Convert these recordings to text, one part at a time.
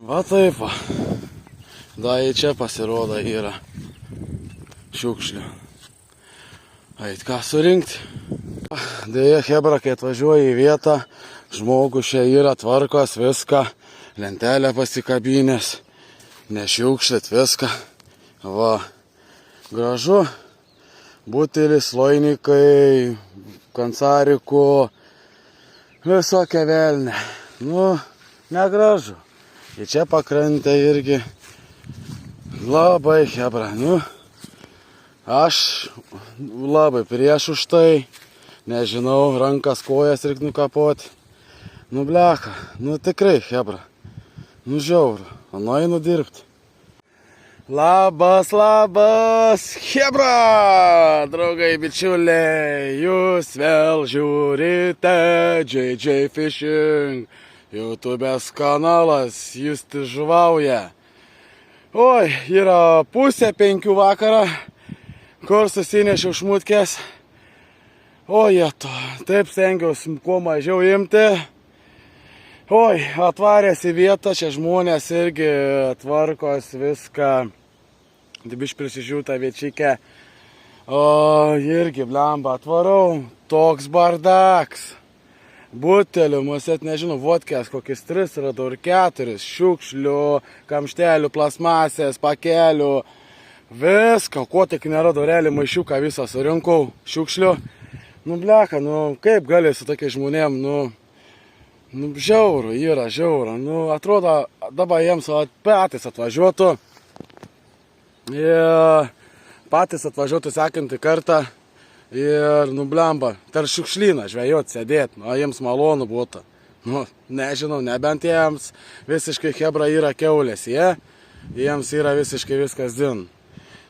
Va taip va. Da į čia pasirodo yra šiukšlių. Ait ką surinkti. Deja, chebra, kai atvažiuoja į vietą, žmogus čia yra tvarkos, viską, lentelę pasikabinės, nešiukšlit viską. Va, gražu, butelis, loinikai, kancariku, visokia velnė. Nu, negražu. Į čia pakrantę irgi labai chebra. Nu, aš labai prieš už tai. Nežinau, rankas, kojas reik nukapoti. Nu, blecha, nu tikrai, chebra. Nu, žiauru, nueinu dirbti. Labas, chebra, draugai, bičiuliai, jūs vėl žiūrite JJ Fishing. YouTube'ės kanalas, Justis žuvauja. Oi, yra 4:30 vakarą, kur susinešiau šmutkės. O jeto, taip stengiausi kuo mažiau imti. Oi, atvaręs į vietą, čia žmonės irgi tvarkos viską. Biš prisižiūta viečikę. O, irgi blemba atvarau. Toks bardaks. Butelių, mūsėt nežinau, vodkės kokius 3 radau ir 4. Šiukšlių, kamštelių, plasmasės, pakelių. Viską, ko tik neradau, realiai maišiuką visą surinkau šiukšlių. Nu, bleka, nu, kaip gali su tokiais žmonėm, nu, žiauru, yra žiauru. Nu, atrodo, dabar jiems patys atvažiuotų. Ir patys atvažiuotų sekantį kartą. Ir, nu, blemba, tarp šiukšlyną žvejot, sėdėt. Nu, jiems malonu būtų. Nu, nežinau, nebent jiems visiškai chebra yra kiaulės, jiems yra visiškai viskas din.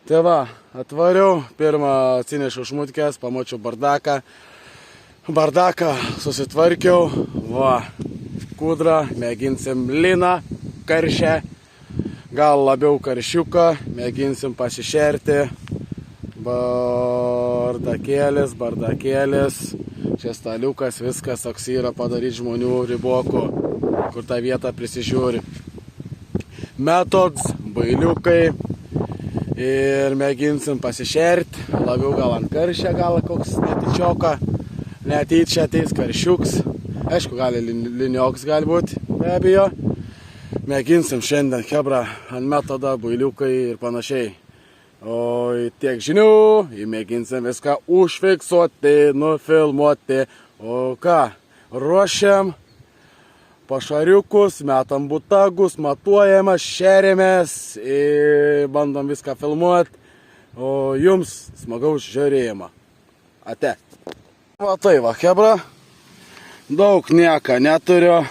Tai va, atvariau, pirmą atsinešiau šmutkės, pamačiau bardaką. Bardaką susitvarkiau, va, kudrą, mėginsim liną, karšę, gal labiau karšiuką, mėginsim pasišerti. Bardakėlis, čia staliukas, viskas toks yra padaryti žmonių ribokų, kur tą vietą prisižiūri. Metods, bailiukai. Ir mėginsim pasišerti, labiau gal ant karšę, gal koks netyčioka, netyčia ateis karšiuks, aišku, gali linioks gali būti, be abejo. Mėginsim šiandien chebra ant metodą, bailiukai ir panašiai. O tiek žinių, mėginsim viską užfiksuoti, nufilmuoti. O ką, ruošiam pašariukus, metam butagus, matuojamas, šeriamės, bandom viską filmuoti, o jums smagaus žiūrėjimą. Ate. Va tai va, chebra, daug nieko neturiu.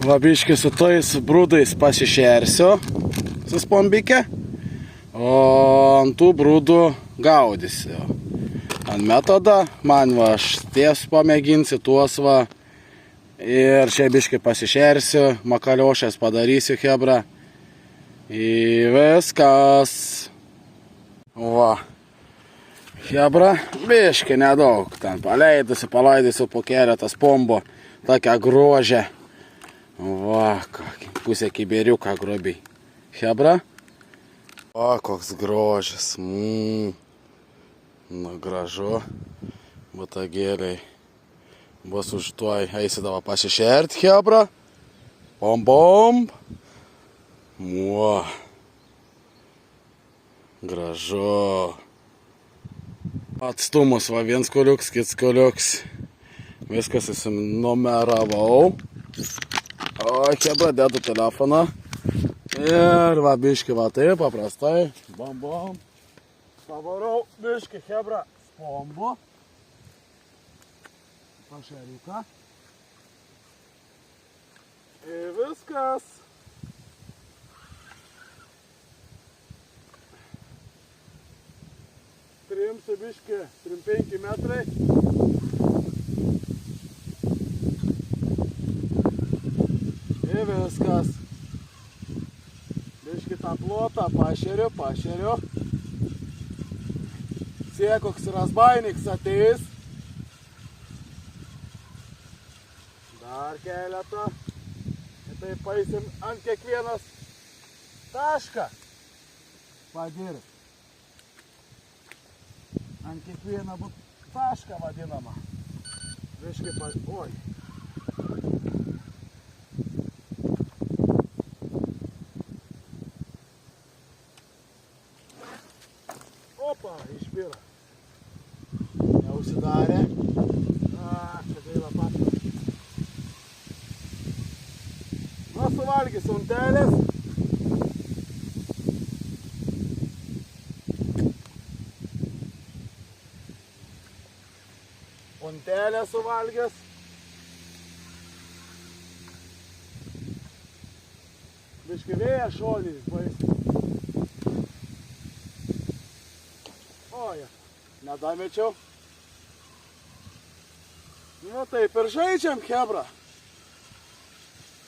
Va biški su tais brūdais pasišersiu, su spombike, o ant tų brūdų gaudysiu. Ant metodą, man va, aš ties pamėginsiu tuos va. Ir čia biškai pasišersiu, makaliošės padarysiu chebra. Ir viskas. Va. Chebra, biškai nedaug. Ten palaidusiu po keletą spombo. Tokią grožę. Va, pusę kiberiuką grobiai. Chebra. Va, koks grožis. Nu, gražu. Butagėliai. Bus už tuoj eisidavo pasišert chebra. Bom. Muo. Gražu. Atstumus va, viens koliuks, kits koliuks. Viskas numeravau. O chebra dedu telefoną. Ir va biški va taip paprastai. Bom. Pavarau biški chebra spombo. Pašeriuką. Ir viskas. Trimsiu biškį 3-5 metrai. Ir viskas. Biškį tą plotą pašeriu. Sie koks razbainiks ateis. Dar keletą. Tai paeisim ant kiekvienas tašką. Padirb. Ant kiekvieną tašką vadinamą. Viškai oi. Opa, išpira. Neužsidarė. Čia gaila pat. Na, suvalgys untelės. Untelė suvalgės. Biškai vėjas šonį paėsi. Oja, nedamečiau. Nu taip ir žaidžiam, chebra.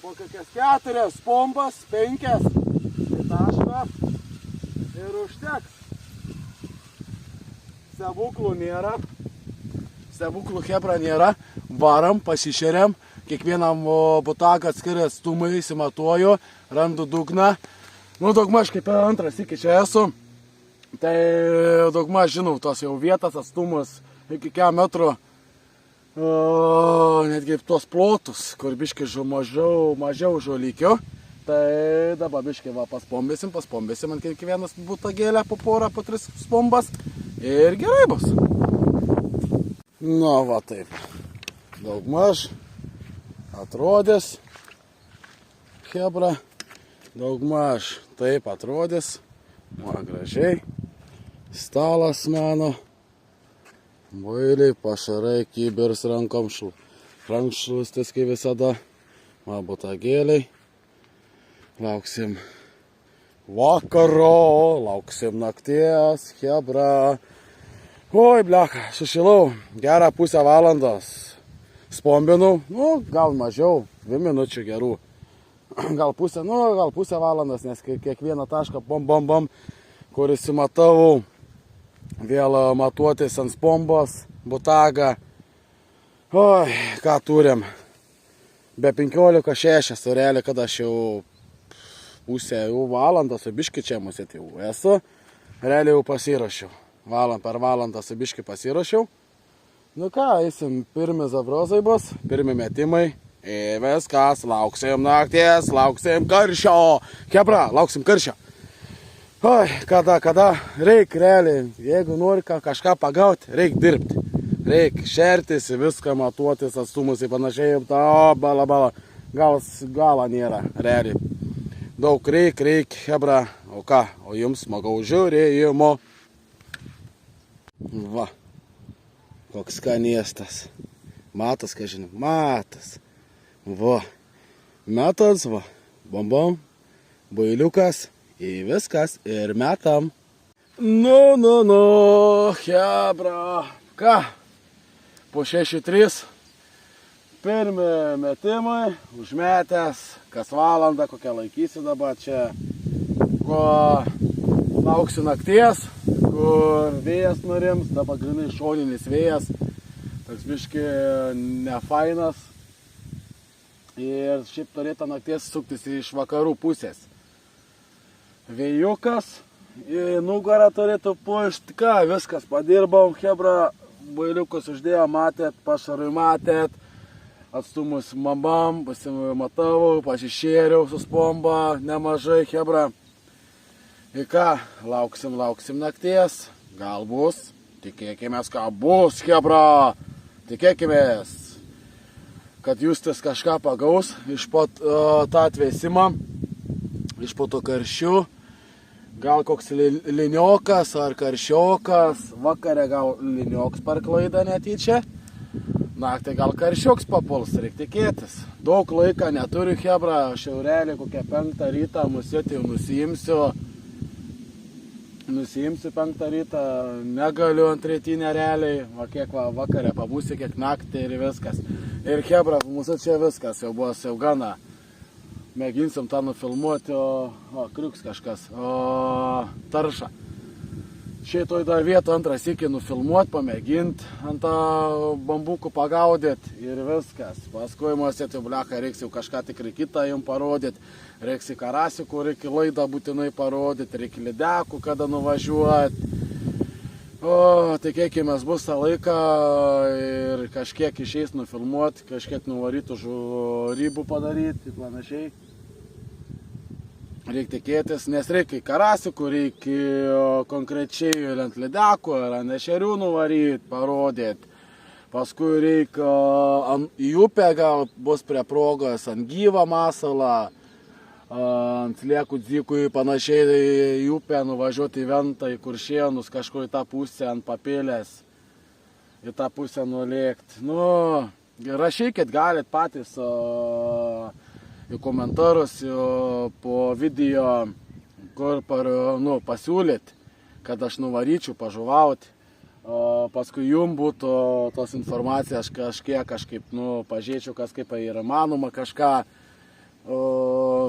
Po kokias 4 pombas, 5 į tašką ir užteks. Stebuklų nėra. Stebuklų chebra nėra. Varam, pasišeriam. Kiekvienam butaką atskirai atstumai įsimatuoju. Randu dugną. Nu, daugmaž kaip antras iki čia esu. Tai daugmaž žinau tos jau vietas, atstumus iki kiek metrų. Netgi tos plotus, kur biškai mažiau žolykių. Tai dabar biškai va paspombesim ant kiekvienas butagėlę po porą, po 3 spombas. Ir gerai bus. Na va taip. Daugmaž atrodys. Chebra. Daugmaž taip atrodys. Va gražiai. Stalas mano. Builiai, pašarai, kibers rankom, rankšluostis kaip visada. Va, butagėliai. Lauksim vakaro, lauksim nakties, chebra. Oi, blecha, sušilau, gerą pusę valandos. Spombinau, nu, gal mažiau, 2 minučių gerų. Gal pusę valandos, nes kiekvieną tašką bom, kur įsimatavau. Vėl matuotis ant spombos, butagą. Oi, ką turim. Be 15:06, o realiai, kad aš jau pusę valandą su biški čia musit jau esu. Realiai jau pasirašiau. Per valandą su biški pasirašiau. Nu ką, eisim, pirmi zabrozai bus, pirmi metimai. Ir viskas, lauksim nakties, lauksim karščio. Chebra, lauksim karščio. Oi, kada, reik realiai, jeigu nori kažką pagauti, reik dirbti. Reik šertis, viską matuotis, atstumus į panašiai, bala. Galo nėra, realiai. Daug reik, chebra, o ką, o jums smagaus žiūrėjimo. Va, koks skanėstas. Matas, ką žinau, matas. Va, metas, va, bom, bailiukas. Ir viskas, ir metam. Nu, chebra. Ką? Po 6-3. Pirmi metimai, užmetęs, kas valandą, kokią laikysi dabar čia. Lauksiu nakties, kur vėjas nurims, dabar grinai šoninis vėjas. Toks biški nefainas. Ir šiaip turėtų nakties suktis iš vakarų pusės. Vėjukas, į nugarą turėtų pušti, ką, viskas, padirbom, chebra, bailiukus uždėjo, matėt, pašarui matėt, atstumus mambam, pasimatavau, pasišėriau su spomba, nemažai, chebra. Ir ką, lauksim nakties, gal bus, tikėkimės, ką bus, chebra, tikėkimės, kad Justas kažką pagaus iš pat tą atvėsimą. Iš po to karščių, gal koks liniokas ar karščiokas, vakare gal linioks per klaidą netyčia, naktį gal karščioks papuls, reikia tikėtis. Daug laiko neturiu, chebra, aš jau realiai kokią 5 rytą musėti jau nusiimsiu 5 rytą, negaliu ant rytinę realiai, va kiek vakare pabūsiu, kiek naktį ir viskas. Ir chebra, mūsų čia viskas jau buvo jau gana. Mėginsim tą nufilmuoti, kriuks kažkas, taršą. šitoj dar vietą antrą sykį nufilmuot, pamėgint ant tą bambukų pagaudyt ir viskas. Paskui mąstėt, jau blecha, reiks jau kažką tikrai kitą jums parodyt, reiks į karasikų, reikia laidą būtinai parodyt, reikia lydekų, kada nuvažiuot. O, tikėkime, bus tą laiką ir kažkiek išeis nufilmuot, kažkiek nuvarytų žurybų padaryti ir panašiai. Reikia tikėtis, nes reikia į karasikų, reikia konkrečiai ant lydekų ar ant ešerių nuvaryti, parodyti. Paskui reikia į upę, gal bus prie progos ant gyvą masalą, ant sliekų dzykų panašiai į upę nuvažiuoti į Ventą, į Kuršėnus, kažkur į tą pusę ant papėlės, į tą pusę nulėkti. Nu, rašykit, galit patys į komentarus po video, kur pasiūlyt, kad aš nuvaryčiau pažuvauti. Paskui jums būtų tos informacijos kažkaip pažiūrėčiau, kas kaip yra manoma kažką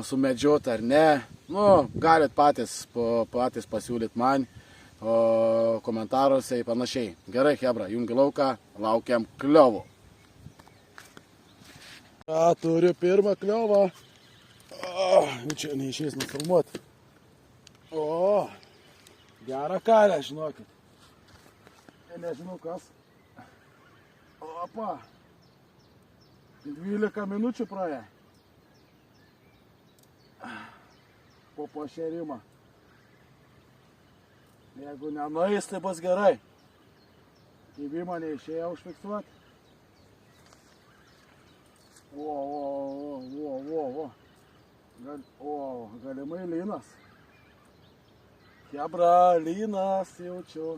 sumedžioti ar ne. Nu, galit patys pasiūlyti man komentaruose ir panašiai. Gerai, chebra, jungi lauką, laukiam kliovų. Turiu pirmą kliovą. Čia neišeis nufilmuoti. O, gerą kalę, žinokit. Nežinau kas. Opa. 12 minučių praėjo. Po pašėrimą. Jeigu nenueis, tai bus gerai. Kibimą neišėjo užfiksuoti. Galimai lynas. Chebra, lynas jaučiu.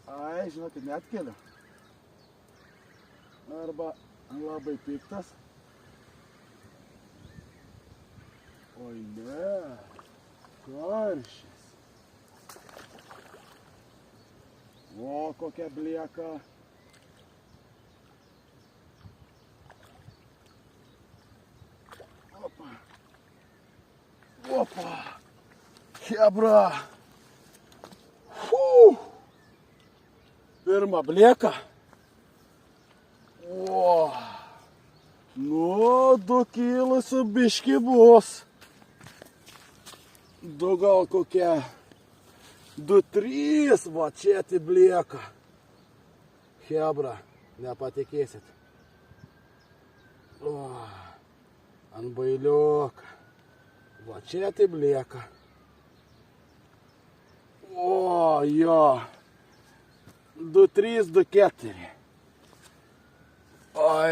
Ai, žinokit, netkeliu. Arba labai piktas. Oi, ne. Karšis. O, kokia blieka. Opa, chebra. Pirma blieka. O, nu, 2 kilus su biški bus. 2 gal kokie 2-3, va čia tai blieka. Chebra, nepatikėsit. O, ant bailiuką. Va čia tai blieka. O, jo. 2-3, 2-4.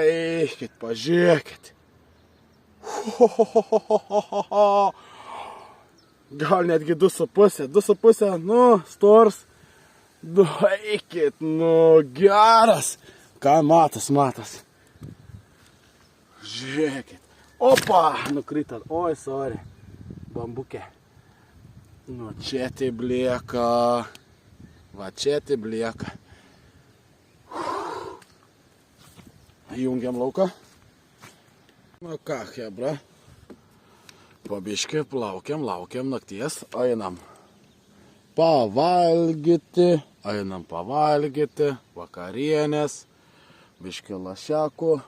Eikit, pažiūrėkit. Gal netgi 2,5. 2,5, nu, stors. Eikit, nu, geras. Ką matas. Žiūrėkit. Opa, nukrito. Oi, sorry. Bambukė. Nu, čia tai blieka. Va, čia tai blieka. Jungiam lauką. Nu ką, chebra. Pabiškai laukiam nakties. Einam pavalgyti. Vakarienės. Biškai lašiakų.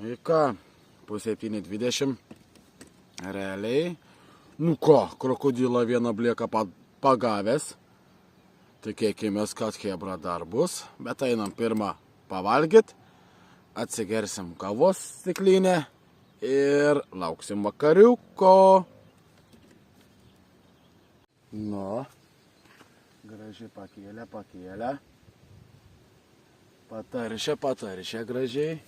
Ir ką? 7:20. Realiai. Nu ką, krokodilą vieną blieką pagavęs. Tikėkimės, kad chebra dar bus. Bet einam pirmą pavalgyt. Atsigersim kavos stiklinę. Ir lauksim vakariuko. Nu. Gražiai pakėlė. Pataršė gražiai.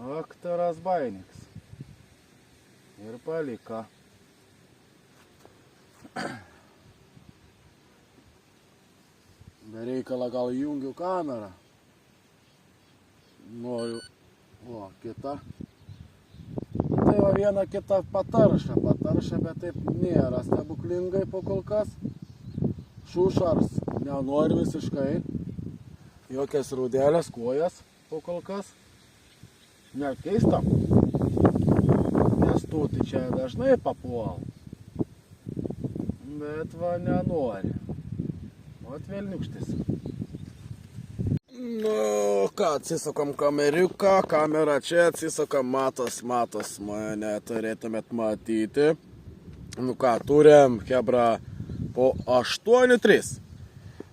Aktoras Bainiks. Ir paliko. Be reikalo gal įjungiu kamerą. Noriu. O, kita. Tai va viena kita patarša, bet taip nėra stebuklingai po kol kas. Šušars nenori visiškai. Jokias raudelės, kojas po kol kas. Ne, keista. Kęstutį čia dažnai papuol. Bet va nenori. O atvelniukštis. Nu, ką, atsisukam kameriuką, kamera čia, atsisukam, matos, mane turėtumėt matyti. Nu ką, turim, hebra, po 8:03.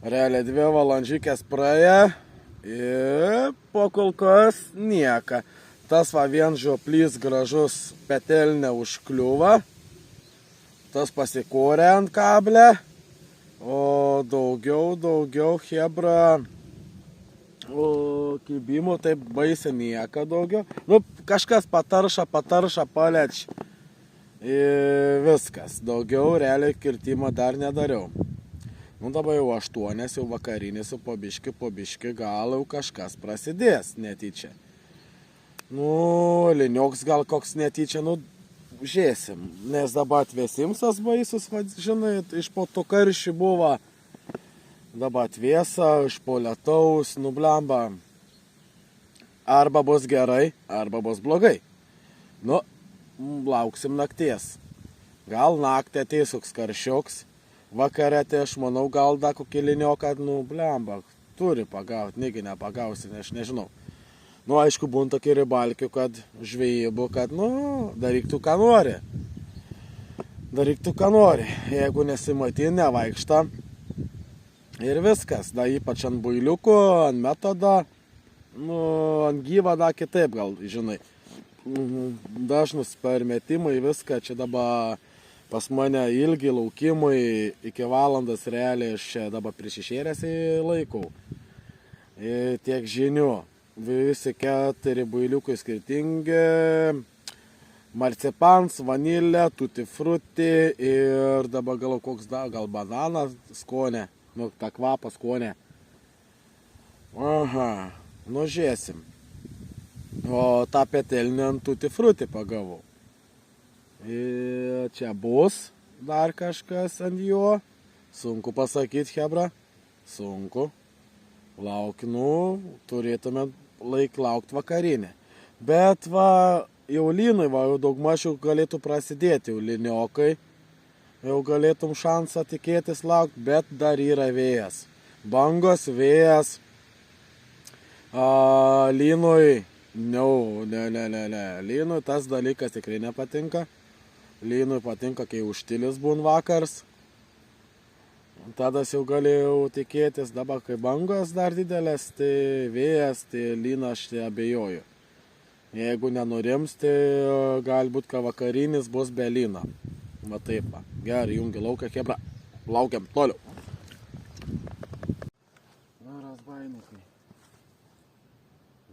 Realiai 2 valandžikės praėjo ir po kol kas nieka. Tas va vien žioplys gražus petelne užkliuva. Tas pasikorė ant kablę. O daugiau hebra kibimų taip baisiai nieka daugiau. Nu, kažkas patarša, paleč. Ir viskas. Daugiau realiai kirtimą dar nedariau. Nu, dabar jau 8, jau vakarinis, jau po biški, gal jau kažkas prasidės netyčia. Nu, linioks gal koks netyčia, nu, žiūrėsim. Nes dabar atvėsimsas baisus, žinai, iš po to karščių buvo. Dabar atvėsa, iš po lietaus, nublemba. Arba bus gerai, arba bus blogai. Nu, lauksim nakties. Gal naktį ateis koks karščioks. Vakare tai aš manau, gal da kokį linioką, nu, blemba, turi pagauti, negi nepagausi, aš nežinau. Nu, aišku, būna tokie ribalkių, kad žvejybų, kad, nu, daryk tu, ką nori. Jeigu nesimatin, nevaikšta. Ir viskas, da ypač ant builiukų, ant metodo, nu, ant gyvą, da kitaip gal, žinai. Dažnus permetimai, viską, čia dabar pas mane ilgi laukimai, iki valandas realiai aš čia dabar prisišėręs laikau. Ir tiek žinių. Visi 4 builiukai skirtingi. Marcipans, vanilė, tutti frutti ir dabar gal koks gal bananas skonė. Nu, tą kvapą skonė. Aha, nu žiūrėsim. O tą petelnį ant tutti frutti pagavau. Ir čia bus dar kažkas ant jo. Sunku pasakyti, hebra. Sunku. Laukinu, turėtume laukti vakarinę. Bet va, jau lynui, va, jau daugmaž jau galėtų prasidėti, jau liniokai. Jau galėtum šansą tikėtis laukti, bet dar yra vėjas. Bangos, vėjas. Lynui, ne. Lynui tas dalykas tikrai nepatinka. Lynui patinka, kai užtilis būn vakars. Tada jau galėjau tikėtis, dabar kai bangos dar didelės, tai vėjas, tai lyną aš tai abejoju. Jeigu nenurims, tai galbūt, kad vakarinis bus be lyno. Va taip va. Gerai, jungi lauką, hebra. Laukiam toliau. Na, razbainikai.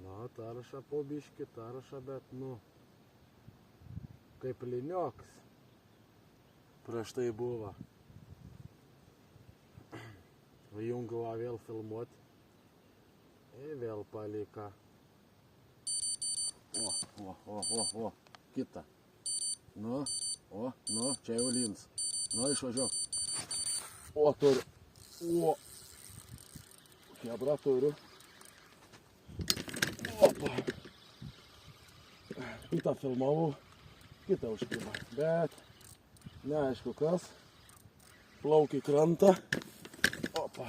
Na, tarša po biškį, bet, nu, kaip linioks. Prieš tai buvo. Jungiu vėl filmuoti. Ir vėl palika. O, kita. Nu, čia jau lyns. Nu, išvažiuok. O, turiu. Hebra turiu. Opa. Kitą filmavau. Kitą užkibą. Bet neaišku kas. Plaukia į krantą. Opa.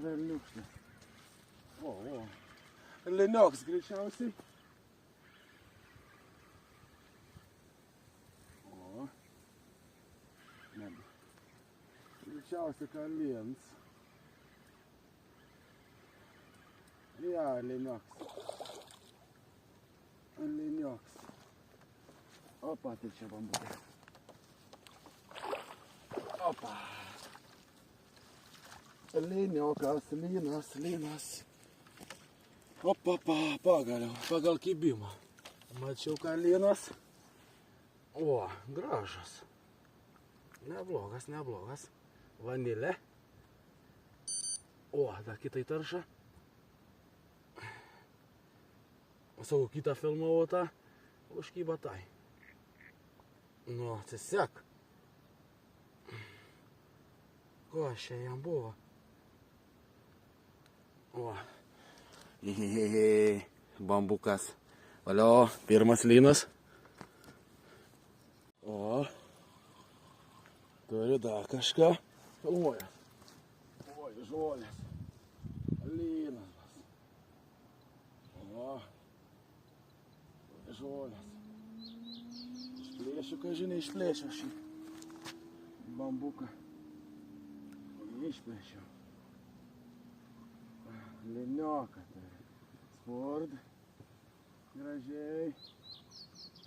Velniukštis. O. Linioks greičiausiai. O. Greičiausiai kalins. Ja, linioks. Linioks. Opa, tai čia bambukai. Opa. Liniokas, lynas. Opa, pagaliau, pagal kibimą. Mačiau, ką lynas. O, gražus. Neblogas. Vanilė. O, dar kitai tarša. Sakau, kitą filmavau tą. Užkyba tai. Nu, atsisek. Ko čia jam buvo? O. Bambukas. Valio, pirmas lynas. O, turi dar kažką. Filmuoja. Oi, žolės. Lynas. O, žolės. Išplėšiu, ką žinia, išplėšiu šį bambuką. Išplėšiu. Linioką tai. Spurd. Gražiai.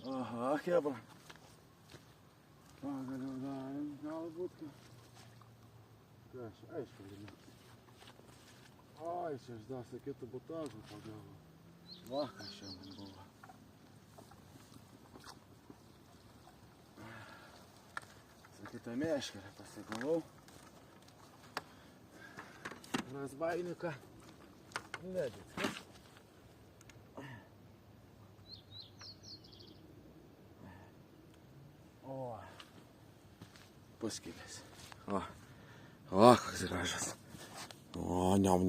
Aha, chebra. Pagaliau davėm, galbūt. Kas, aišku, liniokas. Ai, čia aš dar sakytų butažų pagavau. Va, kas čia man buvo. Sakytą meškerę pasigavau. Razbainika. Nedėt. O. Puskilės. O, koks gražas. O, niam.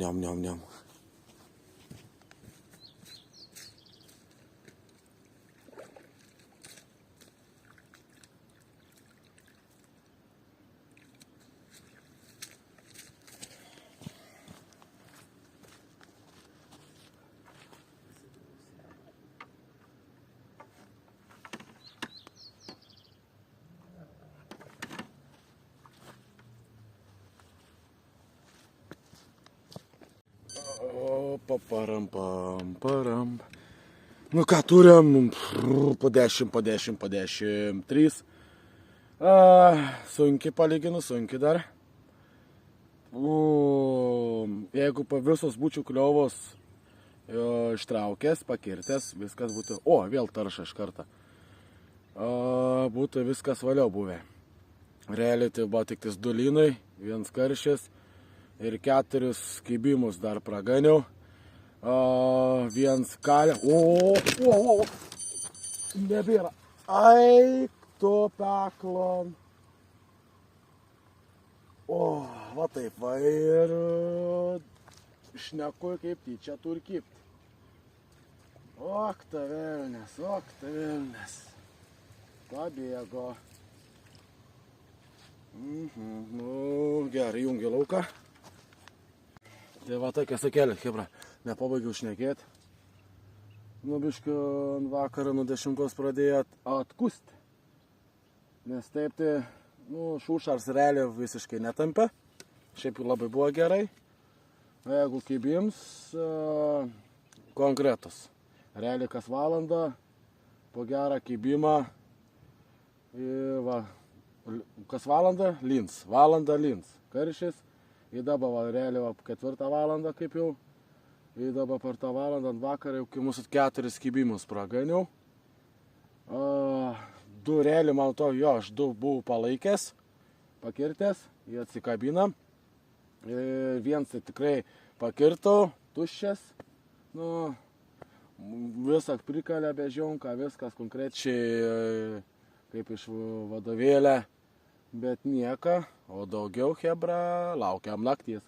Param. Nu ką turim, po 10, 3. Sunkiai palyginus, sunkiai dar. Jeigu po visos būčių kliovos ištraukęs, pakirtęs, viskas būtų... O, vėl tarša iš karto. Būtų viskas valiau buvę. Realiai tai buvo tik 2 lynai, 1 karšis ir 4 kibimus dar praganiau. 1 kalė. O, nebėra. Ai, tu peklon. O, va taip va ir šneku kaip tyčia turi kipti. Ok, ta velnes. Pabėgo. Nu, gerai, jungi lauką. Tai va tokia sakelė, hebra. Nepabaigiau šnekėti. Nu, biškiu vakarą nuo 10 pradėjo atkusti. Nes taip tai, šūšars realiai visiškai netampė. Šiaip labai buvo gerai. Jeigu kibims, konkretus. Realiai kas valandą, po gerą kibimą, kas valandą lins. Valandą lins. Karšis. Į dabar realiai 4 valandą kaip jau. Į dabar per tą valandą ant vakarą jau mūsų 4 kibimus praganiau. 2 realiai, man to, aš 2 buvau palaikęs, pakirtęs, jie atsikabina. 1 tai tikrai pakirtau, tuščias. Visą prikalę bežionką, viskas konkrečiai kaip iš vadovėlę. Bet nieka, o daugiau hebra, laukiam nakties.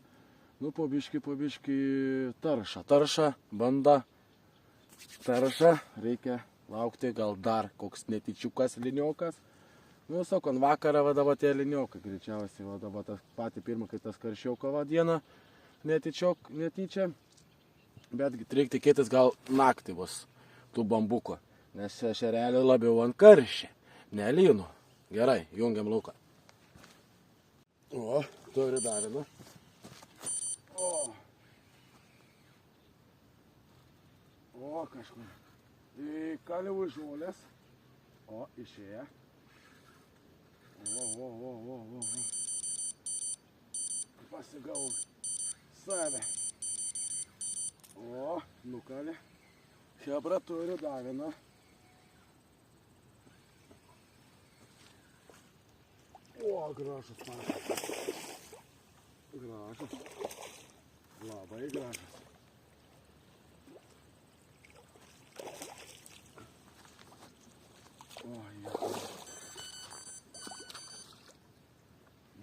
Po biškį tarša, banda, tarša, reikia laukti, gal dar koks netyčiukas liniokas. Sakon, vakarą vadavo tie liniokai, greičiausiai vadavo tas patį pirmą, kai tas karščiauka dieną, netyčia. Bet reikia tikėtis gal naktį bus tų bambuko, nes šerelė labiau ant karščio, ne lynų. Gerai, jungiam lauką. O, turi darina. O, kažkur. Įkaliau už žolės. O, išėję. O. Pasigau save. O, nukalė. Hebra turi darina. O, gražus panas. Gražus. Labai gražus. O, jie.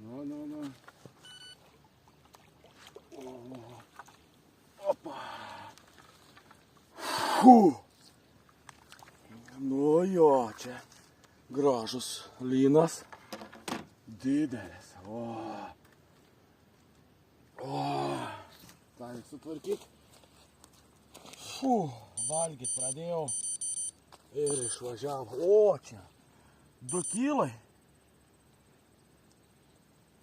Nu. Opa. O jo, čia gražus lynas. Didelis. Tai sutvarkyk. Valgyt pradėjau. Ir išvažiavo. O, čia 2 kilai.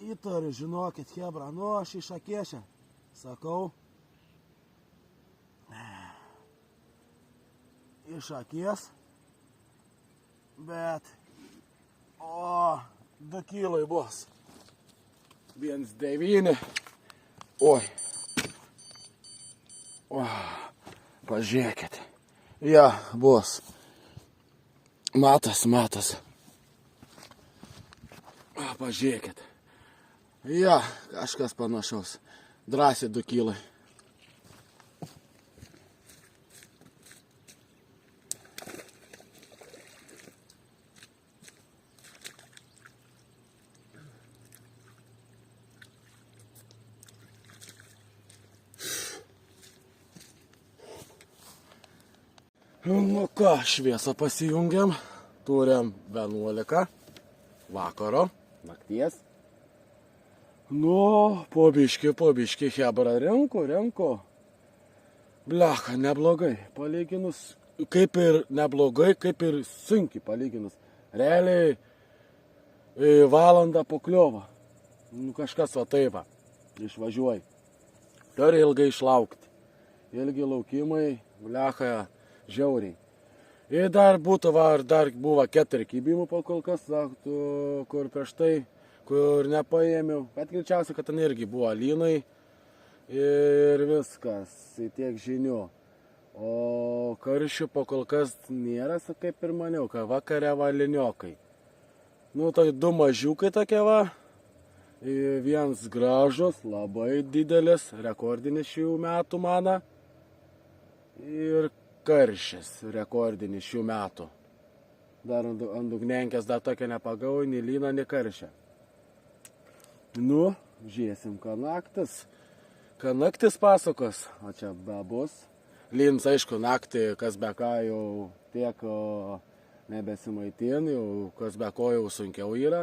Įtariu, žinokit, hebra, nu aš iš akėšę, sakau. Iš akės. Bet, 2 kilai bus. 1,9. Oi. Pažiūrėkit. Ja, bus. Matas. Pažiūrėkit. Ja, kažkas panašaus. Drąsiai 2 kilai. Nu ką, šviesą pasijungiam. Turim 11 vakaro, nakties. Nu, po biškį hebra renku. Blecha, neblogai. Palyginus, kaip ir neblogai, kaip ir sunkiai palyginus. Realiai valandą po kliovą. Nu, kažkas va taip va. Išvažiuoji. Turi ilgai išlaukti. Ilgi laukimai, blecha, žiauriai. Ir dar buvo 4 kibimų po kol kas, kur prieš tai, kur nepaėmiau. Bet greičiausiai, kad ten irgi buvo lynai. Ir viskas, tiek žinių. O karšių po kol kas nėra, kaip ir maniau, kad vakare valiniokai. Nu, tai 2 mažiukai tokie va. Vienas gražus, labai didelis, rekordinis šių metų mano. Ir karšis rekordinis šių metų. Dar ant dugnenkės dar tokia nepagau, nei lyną, nei karšę. Nu, žiūrėsim, ką naktis pasakos, o čia bebus. Lyns, aišku, naktį, kas be ką jau tiek nebesimaitin, jau kas be ko jau sunkiau yra,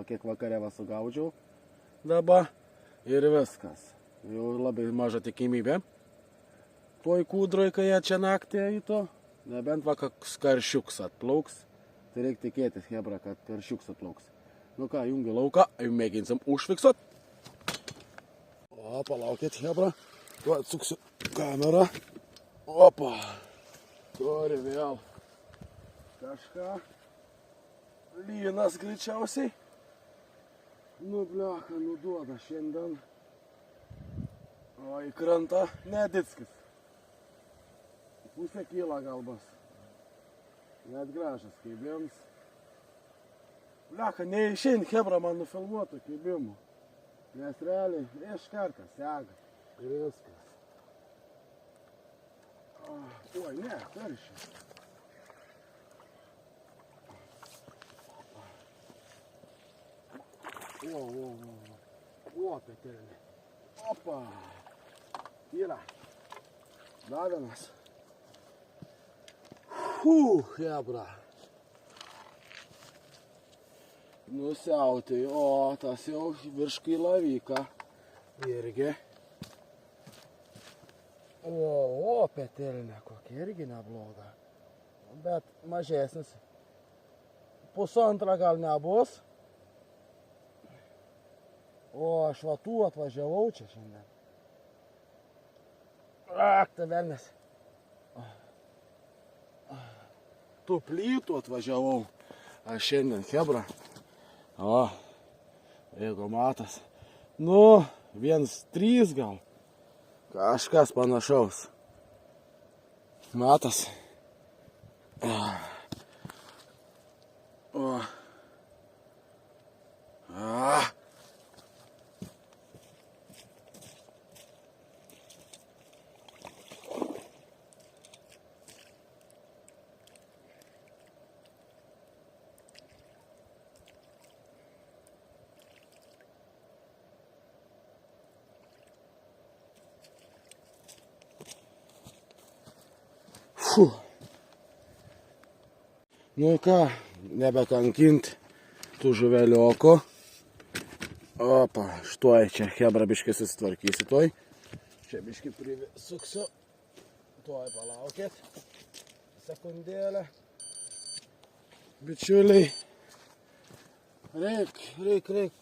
kiek vakare sugaudžiau dabar ir viskas. Jau labai maža tikimybė. Toj kūdroj, kai jie čia naktį eito, nebent karšiuks atplauks. Tai reikia tikėtis, hebra, kad karšiuks atplauks. Nu ką, jungiu lauką, mėginsim užfiksuot. O, palaukit, hebra. Tuo atsuksiu kamerą. Opa. Turi vėl kažką. Lynas greičiausiai. Nu, blecha, nuduoda šiandien. O, į krantą nedickis. Pusę kilą gal bus. Net gražas kibėms. Blecha, neišein hebra man nufilmuotų kibimų. Nes realiai iš karto sega. Ir viskas. Oi, ne, karščiai. O, petelė. Opa. Yra. Dar vienas. Hebra. Nusiautai, o tas jau virš kilavyką. Irgi. O, petelė, kokia irgi nebloga. Bet mažesnis. 1,5 gal nebus. O, aš va tų atvažiavau čia šiandien. Akta velnės. Tų plytų atvažiavau. Aš šiandien hebra. O, jeigu matas. Nu, 1,3 gal. Kažkas panašaus. Matas. O. Nu ką, nebekankint tų žuveliokų. Opa, štuoj čia hebra biškį susitvarkysi toj. Čia biškį prisuksiu. Tuoj palaukit. Sekundėlę. Bičiuliai, reik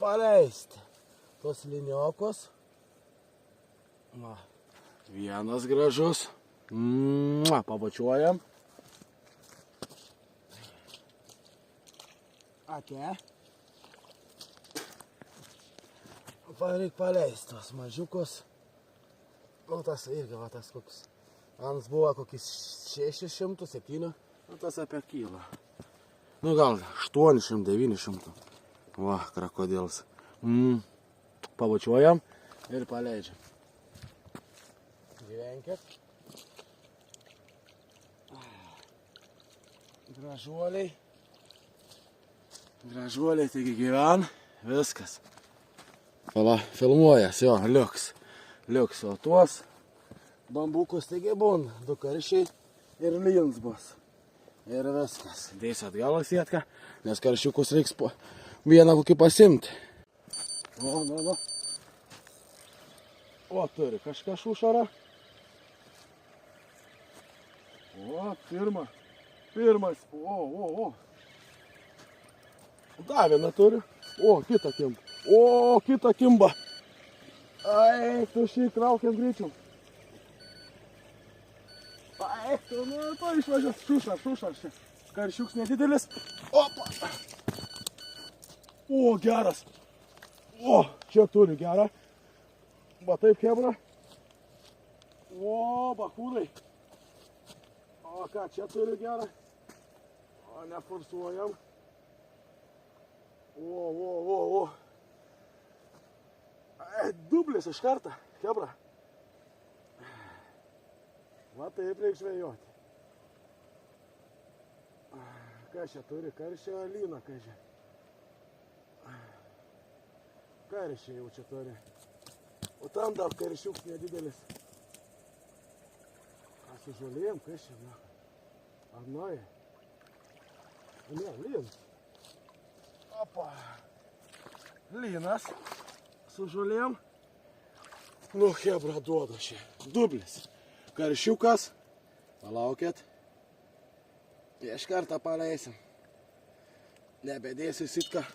paleisti tos liniokus. Va, vienas gražus. Pabučiuojam. Ate. Reik paleisti tos mažiukus. Nu, tas irgi, va, tas koks. Ans buvo kokis 600, 7. Nu, tas apie kilą. Nu, gal 800, 900. Va, krokodils. Pabučiuojam ir paleidžiam. Gyvenkit. Gražuoliai. Gražuoliai, taigi gyven. Viskas. Pala, filmuojas, jo, liuks. O tuos bambukus taigi būn. 2 karšiai ir lyns bus. Ir viskas. Dėsiu atgal sietką, nes karšiukus reiks vieną kokį pasimti. Nu. O, turi kažką šušarą. O, pirmas. O. Dar vieną turi. O, kitą kimba. Ai, tu šį traukiam greičiau. Ai, tu, to išvažiuos. Šušar čia. Karšiuks nedidelis. Opa. O, geras. O, čia turi gerą. Va taip, hebra. O, bakūnai. O, ką čia turi gerą. O, neforsuojam. O. Dublis iš kartą, hebra. Va taip reik žvejoti. Ką čia turi? Karšio lyną, ką čia? Karšį jau čia turi. O tam dar karšiuks nedidelis. A su žolėm, kas čia? Ar nuoja? Ne, lynas. Opa. Lynas su žolėm. Nu, hebra duoda čia. Dublis. Karšiukas. Palaukit. Iš kartą paleisim. Nebedėsiu sitką.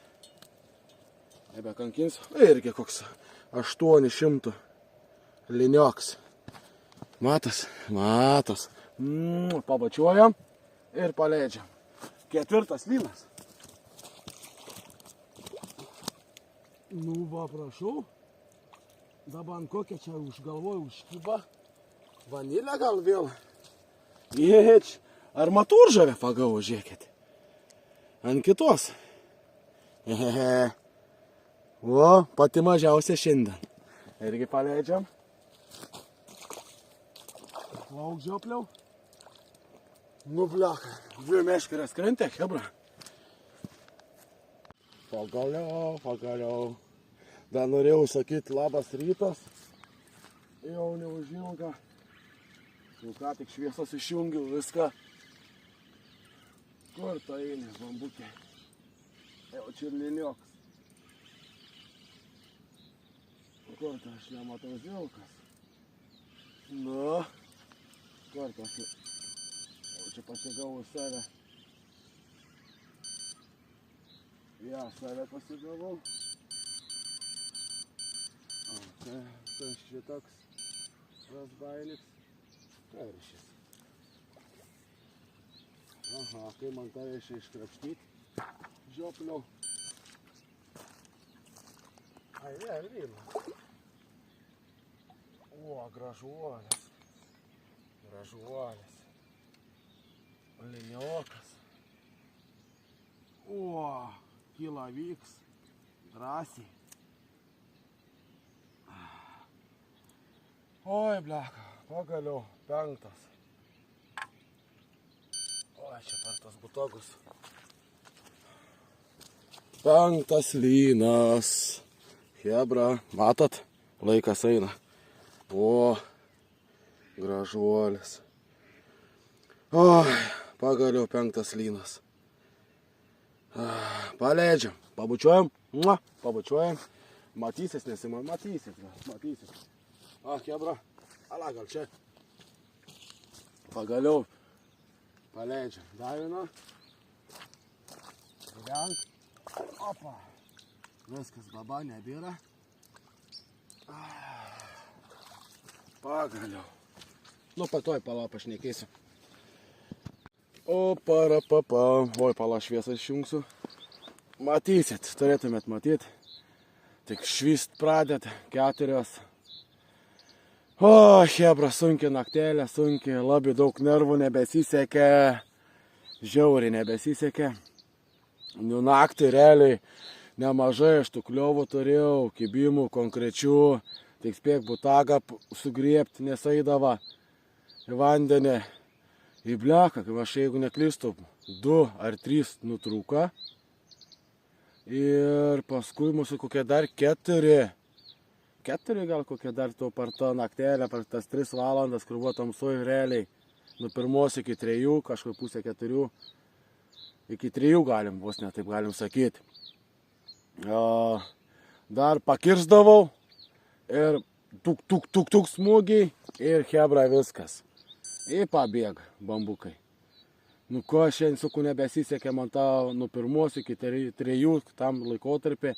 Nebekankinsiu. Irgi koks 800 linioks. Matos. Pabučiuojam ir paleidžiam. 4 lynas. Nu, va, prašau. Dabar kokia čia užgalvoju užkyba. Vanilę gal vėl. Ječ. Armatūržavę pagavau, žiūrėkit. Ant kitos. O, pati mažiausia šiandien. Irgi paleidžiam. Lauk žiopliau. Nu, bleka. 2 meškerės krentė, hebra. Pagaliau. Dar norėjau sakyti labas rytas. Jau neužilga. Jau ką tik šviesos išjungiau viską. Kur ta eilė, bambukė? Jau čirlinioks. Kur ta aš nematau zilkas? Nu, kur tas? Jau čia pasigavau save. Ja, save pasigavau. O, tai šitoks rasbailis. Karšis. Aha, kai man tą reiškia iškrapštyti žiopliau. Ai, ne, lyna. O, gražuolis. Liniokas. O, kyla vyks. Drąsiai. Oi, bleka, pagaliau 5. Oi, čia per tas butogus. 5 lynas. Hebra, matot, laikas eina. O, gražuolis. Oi, Pagaliau 5 lynas. Paleidžiam. Pabučiuojam. Pabučiuojam. Matysis, matysis. Chebra. Ala, gal čia. Pagaliau. Paleidžiam. Dar vieną. Gyvenk. Opa. Viskas, baba, nebėra. Pagaliau. Nu, patoj pala pašnekėsiu. O, parapapa. Oi, pala šviesą išjungsiu. Matysit, turėtumėt matyti. Tik švyst pradėt 4. O, chebra, sunkiai naktelė, sunkiai, labai daug nervų nebesisekė. Žiauriai nebesisekė. Nu, naktį realiai nemažai aš tų kliovų turėjau, kibimų konkrečių. Tik spėk butagą sugriebti, nes eidava į vandenį. Į bleką, kai aš jeigu neklystu, 2 ar 3 nutrūka. Ir paskui mūsų kokie dar 4 gal kokie dar to per tą naktelę, per tas 3 valandas, kur buvo tamsoj realiai. Nuo 1 iki 3, kažkur pusę 4. Iki 3 galim, vos ne taip galim sakyti. Dar pakirsdavau ir tuk smūgiai ir chebra viskas. Ir pabėga bambukai. Nu ko šiandien suku nebesisekė man tą nuo 1 iki 3 tam laikotarpį.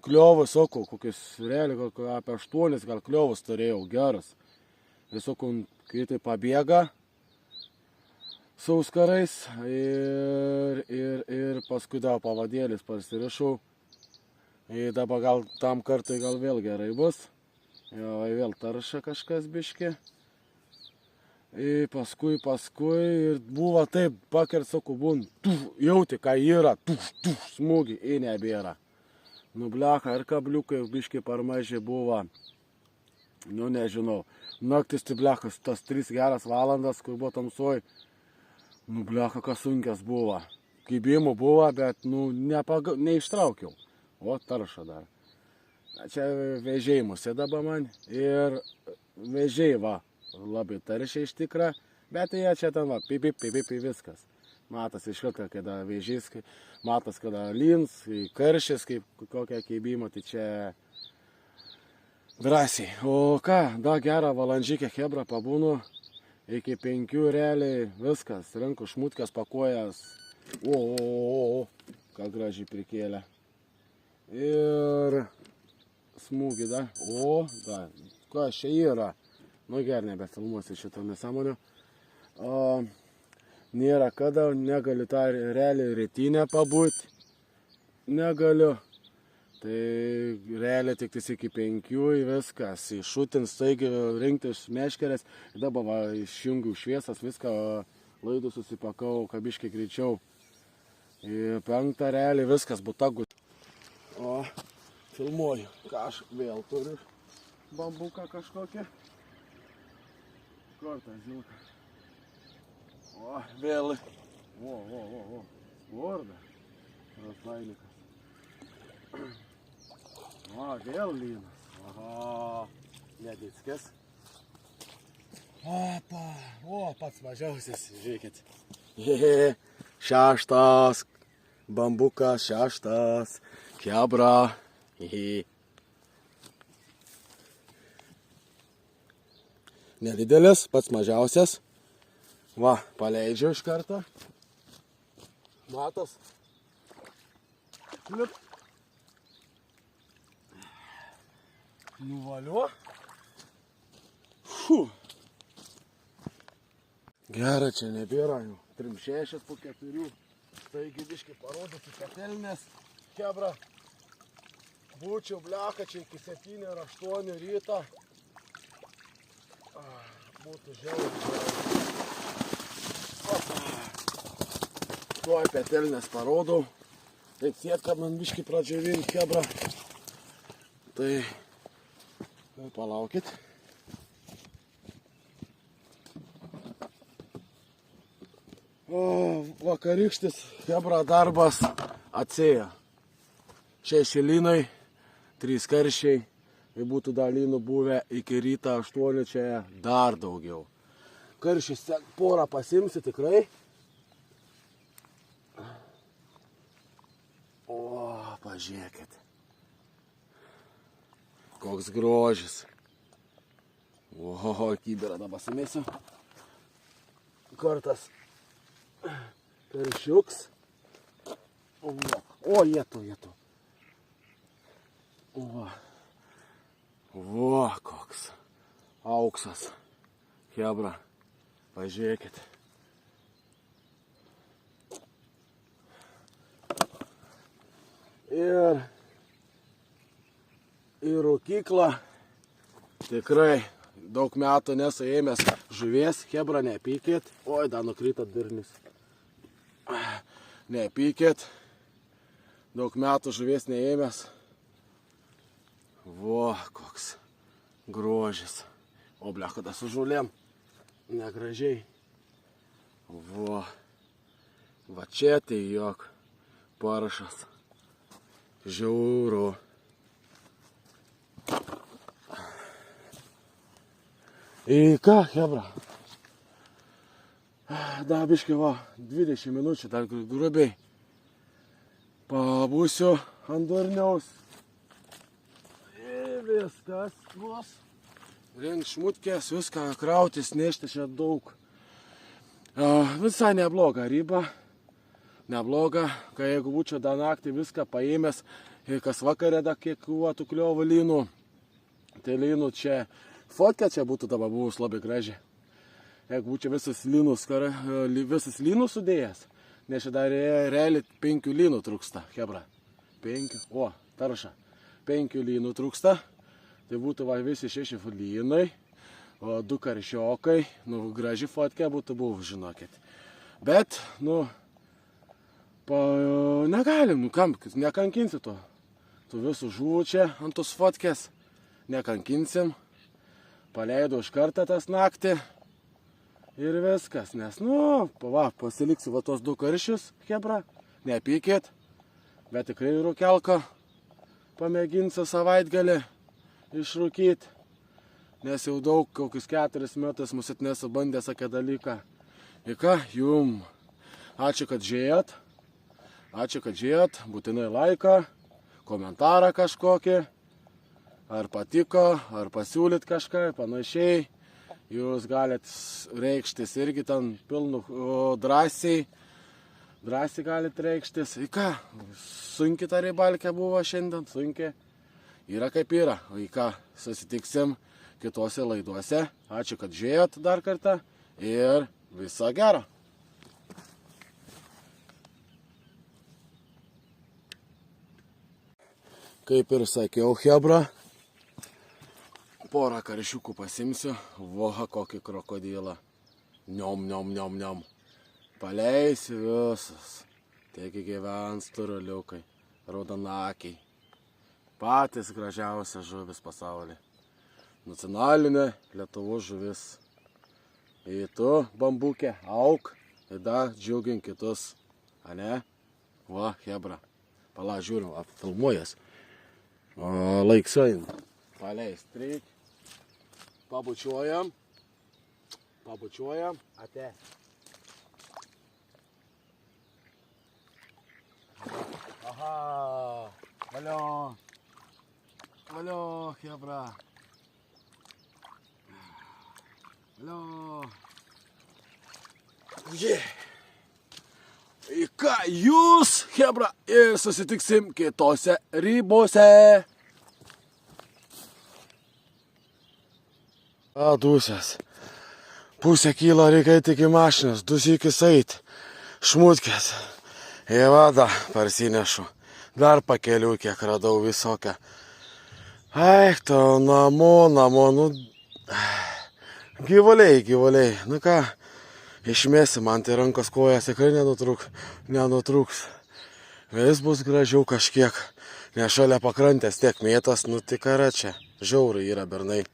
Kliovus, sakau, kokius realiai apie 8 gal kliovus turėjau, geras. Ir sakau, kai tai pabėga su auskarais ir paskui dar pavadėlis parsirišau. Ir dabar gal tam kartui gal vėl gerai bus. Jo, vėl tarša kažkas biški. Ir paskui ir buvo taip, pakert, sakau, būn, jauti, ką yra, smūgį, ir nebėra. Nu, blecha, ir kabliukai biški per maži buvo. Nu, nežinau. Naktis tai blechas, tas 3 geras valandas, kur buvo tamsoj. Nu, blecha, kas sunkias buvo. Kibimų buvo, bet, nu, neištraukiau. O, tarša dar. Čia vežiai musė dabar man. Ir vežiai, va, labai taršia iš tikrą. Bet jie čia ten, va, pip, viskas. Matas iš karto, kada vežys, matas, kada lins, karšis, kaip kokia kibimo, tai čia drąsiai. O ką, da gerą valandžikę chebra pabūnu. Iki 5 realiai viskas. Rankų šmutkas pakuojas. O, ką gražiai prikėlė. Ir smūgį dar. O, dar. Kas čia yra? Nu gerai, nebefilmuosiu šitą nesąmonę. Nėra kada, negaliu tą realiai rytinę pabūti. Negaliu. Tai realiai tik iki 5 viskas. Iššutins, taigi rinktis meškerės. Dabar va, išjungiu šviesas, viską laidų susipakau, kabiškai greičiau. Ir 5 realiai viskas butagus. O, filmuoju. Ką aš vėl turiu bambuką kažkokią. Kortą žilką. O, vėl. O. Svorda. Rafailikas. O, vėl lynas. Aha. Nedickis. Opa. O, pats mažiausias. Žiūrėkit. 6. Bambukas 6. Chebra. Nedidelis, pats mažiausias. Va, paleidžiu iš karto. Matas. Kliup. Nuvaliu. Gerai, čia nebėra jau. 3-6 po 4. Taigi biškai parodysiu ketelnes. Chebra. Būčiau bleka čia iki 7 ar 8 ryto. Būtų žiauriai. Tuoj petelnes parodau. Taip sietka man biškai pradžiavint, chebra. Tai palaukit. O, vakarykštis chebra darbas atsėjo. 6 lynai, 3 karšiai. Jei būtų dar lynų buvę iki ryto 8, čia dar daugiau. Karšys porą pasimsi tikrai. Pažiūrėkit. Koks grožis. Oho, kibirą dabar pasimėsiu. Kartas peršiuks. O, jėtų. O, koks auksas. Hebra, pažiūrėkit. Ir į rūkyklą tikrai daug metų nesu ėmęs žuvies. Hebra, nepykit. Oi, dar nukrito durnis. Nepykit. Daug metų žuvies neėmęs. Vo, koks grožis. O, blecha, da su žulėm. Negražiai. Vo. Va čia tai jok parašas. Žiauru. Į ką, Hebra? Da, biškai, va, 20 minučių, dar grubiai. Pabūsiu ant durniaus. Ir viskas bus. Rink šmutkės, viską krautis, nešti čia daug. Visai nebloga ryba. Nebloga, kai jeigu būčiau dar naktį viską paėmęs ir kas vakarė dar kiek tų kliovų lynų. Tai lynų čia, fotka čia būtų dabar buvus labai gražiai. Jeigu būčiau visas lynų sudėjęs, nes čia dar realiai 5 lynų trūksta, Hebra. 5, o, tarša. 5 lynų trūksta, tai būtų va visi 6 lynai, o 2 karšiokai, nu, graži fotka būtų buvus, žinokit. Bet, nu, negalim, nu kam, nekankinsi to. Tu visų žuvų čia ant tos fotkės, nekankinsim. Paleidau iš kartą tas naktį ir viskas, nes, nu, va, pasiliksiu va tos 2 karšius, Hebra, nepykit, bet tikrai rūkelką pamėginsiu savaitgalį išrūkyti, nes jau daug, kokius 4 metus mūsų nesu bandęs tokią dalyką. Ir ką, jum, ačiū, kad žiūrėjot. Ačiū, kad žiūrėjot, būtinai laiką, komentarą kažkokį, ar patiko, ar pasiūlyt kažką, panašiai. Jūs galit reikštis irgi ten pilnu drąsiai galit reikštis. Į ką, sunki ta rybalkė buvo šiandien, sunki, yra kaip yra. Į ką, susitiksim kitose laiduose. Ačiū, kad žiūrėjot dar kartą ir viso gero. Kaip ir sakiau, Hebra, porą karšiukų pasimsiu. Voha, kokį krokodilą. Niom. Paleisiu visus. Taigi gyvens turuliukai, raudonakiai. Patys gražiausia žuvis pasaulyje. Nacionalinė Lietuvos žuvis. Ir tu, bambukė, auk ir dar džiugink kitus. Ane? Va, Hebra. Pala, žiūrim, filmuojas. Laiksuojam. Paleis trik. Pabučiuojam. Ate. Aha. Valio, Hebra. Valio. Į ką jūs, Hebra, ir susitiksim kitose ribose. Dūsės. Pusę kilo reikia tik į mašinas, 2 sykis eit. Šmutkės. Į vadą parsinešu. Dar pakeliu, kiek radau visokią. Eik tau, namo, nu. Gyvuliai. Nu ką. Išmėsi, man tai rankos kojas tikrai nenutrūks. Vis bus gražiau kažkiek, nes šalia pakrantės tiek mėtas, nu tik yra čia. Žiauriai yra bernai.